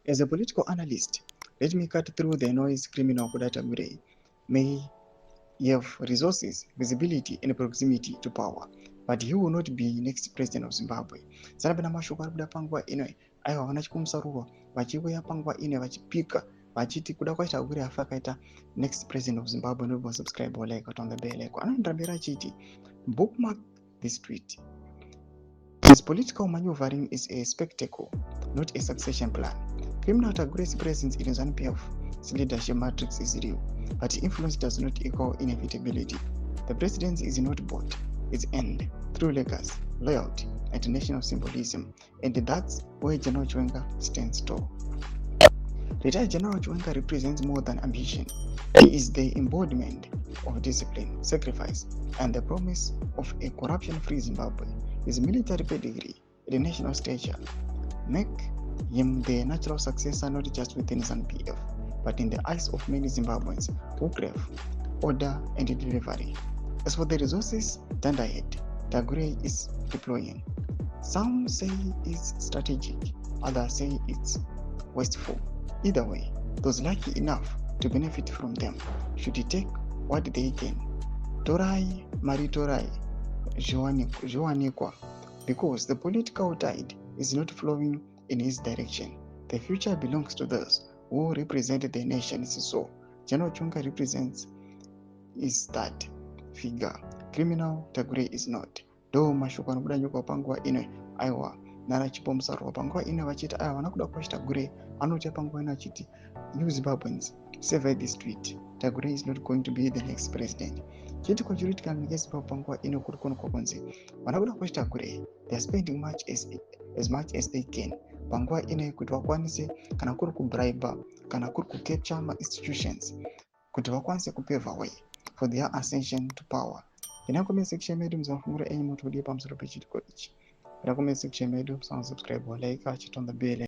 As a political analyst, let me cut through the noise. Criminal Tagwirei may have resources, visibility, and proximity to power, but he will not be next president of Zimbabwe. Sanapena mashoko ari kuda panguva ino aiwa vana chikumusaruro vachikuya panguva ino vachipika vachiti kuda kwaita Tagwirei afa akaita next president of Zimbabwe nobody subscribe or like on the bell icon. Anoendera achiti bookmark this tweet. His political maneuvering is a spectacle, not a succession plan. Criminal Tagwirei's presence in ZANU-PF's leadership matrix is real, but influence does not equal inevitability. The presidency is not bought, it's earned through legacy, loyalty, and national symbolism, and that's where General Chiwenga stands tall. Retired General Chiwenga represents more than ambition. He is the embodiment of discipline, sacrifice, and the promise of a corruption-free Zimbabwe. His military pedigree and the national stature make him the natural successor not just within ZANU-PF, but in the eyes of many Zimbabweans who crave order and delivery. As for the resources turned ahead, Tagwirei is deploying. Some say it's strategic, others say it's wasteful. Either way, those lucky enough to benefit from them should take what they can. Torai Maritorai Joanikwa, because the political tide is not flowing in his direction. The future belongs to those who represent the nation's soul. General Chiwenga represents is that figure. Criminal Tagwirei is not. Though mashoko anobuda nyoka panguva ino aiwa narachipomusarwa panguva ino vachiti aiwa vanakuda kwachi Tagwirei anoti panguva ino achiti you Zimbabweans survey this tweet. Tagwirei is not going to be the next president. Chitiko chiritika munyika yeZimbabwe panguva ino kuri kuonekwa kunzi vanakuda kwachi Tagwirei they are spending as much as they can panguva ino kuti vakwanise kana kuri kubribe kana kuri kucapture institutions kuti vakwanise kupavha way for their ascension to power. Ina comment section medu muzafungura enyi mutodi pamusoro pechitiko ichi. Ina comment section medu subscribe or like, on the bell.